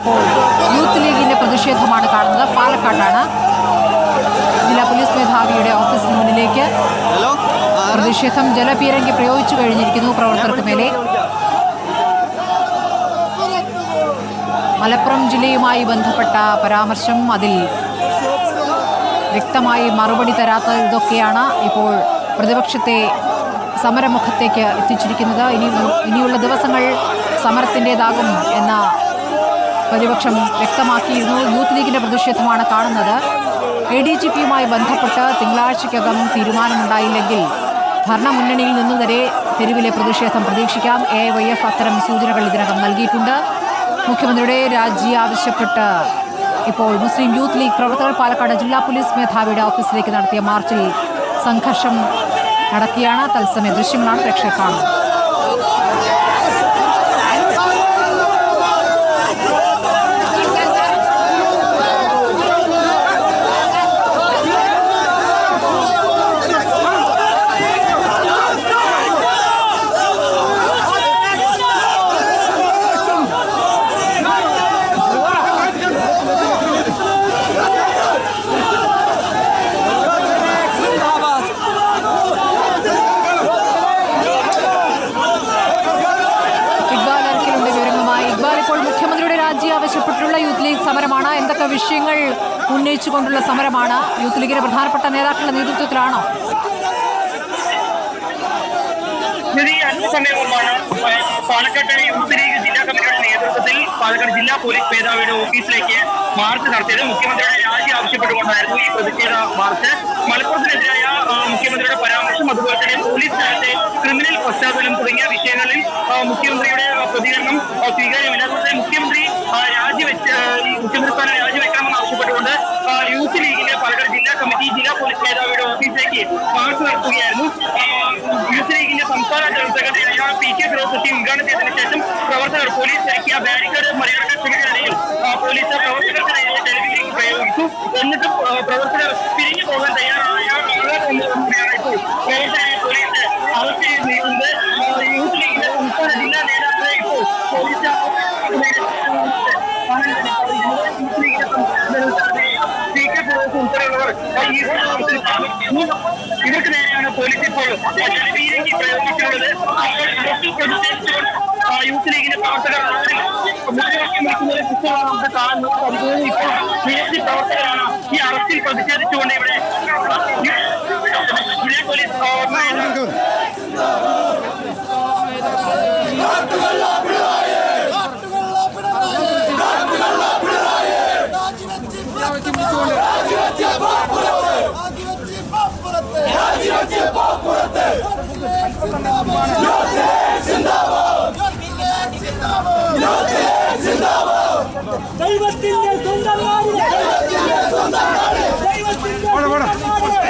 ഇപ്പോൾ യൂത്ത് ലീഗിന്റെ പ്രതിഷേധമാണ് കാണുന്നത്. പാലക്കാടാണ്. ജില്ലാ പോലീസ് മേധാവിയുടെ ഓഫീസിന് മുന്നിലേക്ക് പ്രതിഷേധം ജലപീരങ്കി പ്രയോഗിച്ചു കഴിഞ്ഞിരിക്കുന്നു പ്രവർത്തകർക്ക് മേലെ. മലപ്പുറം ജില്ലയുമായി ബന്ധപ്പെട്ട പരാമർശം, അതിൽ വ്യക്തമായി മറുപടി തരാത്ത ഇതൊക്കെയാണ് ഇപ്പോൾ പ്രതിപക്ഷത്തെ സമരമുഖത്തേക്ക് എത്തിച്ചിരിക്കുന്നത്. ഇനിയുള്ള ദിവസങ്ങൾ സമരത്തിൻ്റെതാകും എന്ന പ്രതിപക്ഷം വ്യക്തമാക്കിയിരുന്നു. യൂത്ത് ലീഗിൻ്റെ പ്രതിഷേധമാണ് കാണുന്നത്. ADGPയുമായി ബന്ധപ്പെട്ട് തിങ്കളാഴ്ചയ്ക്കകം തീരുമാനമുണ്ടായില്ലെങ്കിൽ ഭരണമുന്നണിയിൽ നിന്നു വരെ തെരുവിലെ പ്രതിഷേധം പ്രതീക്ഷിക്കാം. AYF അത്തരം സൂചനകൾ ഇതിനകം നൽകിയിട്ടുണ്ട്. മുഖ്യമന്ത്രിയുടെ രാജി ആവശ്യപ്പെട്ട് ഇപ്പോൾ മുസ്ലിം യൂത്ത് ലീഗ് പ്രവർത്തകർ പാലക്കാട് ജില്ലാ പോലീസ് മേധാവിയുടെ ഓഫീസിലേക്ക് നടത്തിയ മാർച്ചിൽ സംഘർഷം നടത്തിയാണ്. തത്സമയ ദൃശ്യങ്ങളാണ് പ്രേക്ഷകർ കാണുന്നത്. ആവശ്യപ്പെട്ടുള്ള യൂത്ത് ലീഗ് സമരമാണ്. എന്തൊക്കെ വിഷയങ്ങൾ ഉന്നയിച്ചുകൊണ്ടുള്ള സമരമാണ്? യൂത്ത് ലീഗിന്റെ പ്രധാനപ്പെട്ട നേതാക്കളുടെ നേതൃത്വത്തിലാണോ? അല്പസമയം മുമ്പാണ് പാലക്കാട്ടെ യൂത്ത് ലീഗ് ജില്ലാ കമ്മിറ്റിയുടെ നേതൃത്വത്തിൽ പാലക്കാട് ജില്ലാ പോലീസ് മേധാവിയുടെ ഓഫീസിലേക്ക് മാർച്ച് നടത്തിയത്. മുഖ്യമന്ത്രിയുടെ രാജി ആവശ്യപ്പെട്ടുകൊണ്ടായിരുന്നു ഈ പ്രതിഷേധ മാർച്ച്. മലപ്പുറത്തിനെതിരായ മുഖ്യമന്ത്രിയുടെ പരാമർശം, അതുപോലെ തന്നെ പോലീസ് തലത്തെ ക്രിമിനൽ പശ്ചാത്തലം തുടങ്ങിയ വിഷയങ്ങളിൽ മുഖ്യമന്ത്രിയുടെ പ്രതികരണം സ്വീകാര്യമല്ല. അതുപോലെ മുഖ്യമന്ത്രി മുഖ്യമന്ത്രി സ്ഥാനം രാജിവെക്കണമെന്ന് ആവശ്യപ്പെട്ടുകൊണ്ട് യൂത്ത് ലീഗിന്റെ പാലക്കാട് ജില്ലാ കമ്മിറ്റി ജില്ലാ പോലീസ് മേധാവിയുടെ ഓഫീസിലേക്ക് മാർച്ച് നടത്തുകയായിരുന്നു. യൂത്ത് ലീഗിന്റെ സംസ്ഥാന ജനറൽ സെക്രട്ടറിയായ PK ഫിറോസ് ഉദ്ഘാടനം ചെയ്തതിനു ശേഷം പ്രവർത്തകർ പോലീസ് ഇറക്കിയ ബാരിക്കേഡ് മറികടക്കുന്നതിനിടയിൽ പോലീസ് പ്രവർത്തകർക്ക് നേരെ ജലപീരങ്കി പ്രയോഗിച്ചു. എന്നിട്ടും പ്രവർത്തകർ പിരിഞ്ഞു പോകാൻ തയ്യാറായാണ് ഇപ്പോൾ പ്രവർത്തകരെ പോലീസ് അറസ്റ്റ് ചെയ്ത് നീക്കുന്നത്. യൂത്ത് ലീഗിന്റെ സംസ്ഥാന ജില്ലാ നേതാക്കളെ ഇപ്പോൾ പോലീസ് PK ഫിറോസ് ഉൾപ്പെടെയുള്ളവർ ഇവർക്ക് നേരെയാണ് പോലീസ് ഇപ്പോൾ ജലപീരങ്കി പ്രയോഗിച്ചിട്ടുള്ളത്. യൂത്ത് ലീഗിന്റെ പ്രവർത്തകർ മുദ്രാവാക്യം വിളിക്കുന്നതിനെ കുറിച്ചാണ് നമുക്ക് കാണുന്നത്. അതുപോലെ ഇപ്പോൾ നിരവധി പ്രവർത്തകരാണ് ഈ അറസ്റ്റിൽ പ്രതിഷേധിച്ചുകൊണ്ട് ഇവിടെ ജില്ലാ പോലീസ്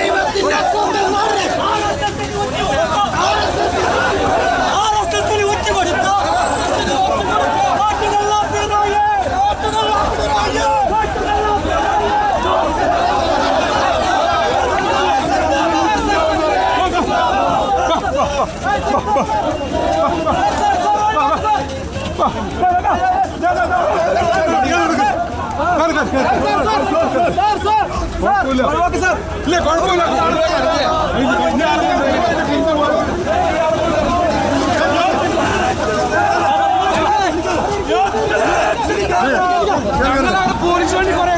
ദൈവത്തിന്റെ സ്വന്തം നാട്, ആർഎസ്എസിന് ഉച്ചകൊടുത്ത പോലീസ് വണ്ടി കുറെ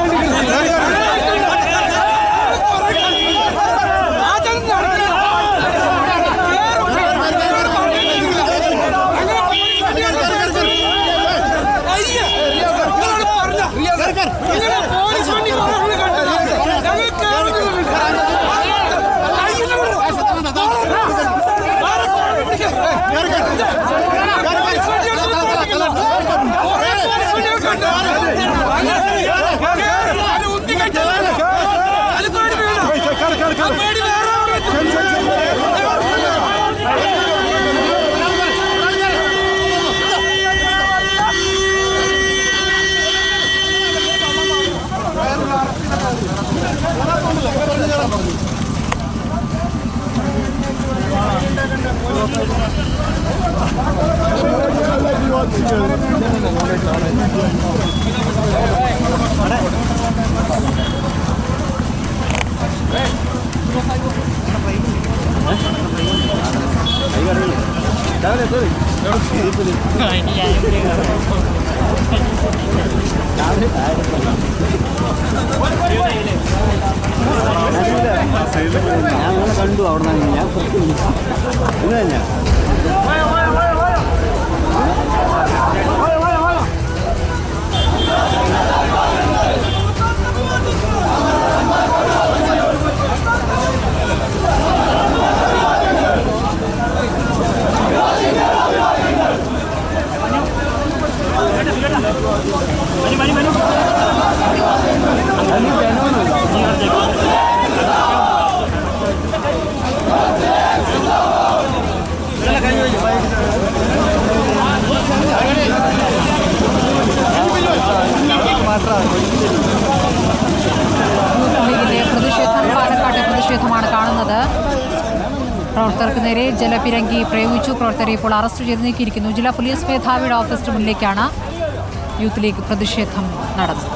ഞാൻ കണ്ടു അവിടെ നിന്ന് ഞാൻ ഇത് തന്നെ ലീഗിന്റെ പ്രതിഷേധം, പാലക്കാട്ടെ പ്രതിഷേധമാണ് കാണുന്നത്. പ്രവർത്തകർക്ക് നേരെ ജലപിരങ്കി പ്രയോഗിച്ചു. പ്രവർത്തകരെ ഇപ്പോൾ അറസ്റ്റ് ചെയ്ത് നീക്കിയിരിക്കുന്നു. ജില്ലാ പോലീസ് മേധാവിയുടെ ഓഫീസിന് മുന്നിലേക്കാണ് യൂത്ത് ലീഗ് പ്രതിഷേധം നടന്നത്.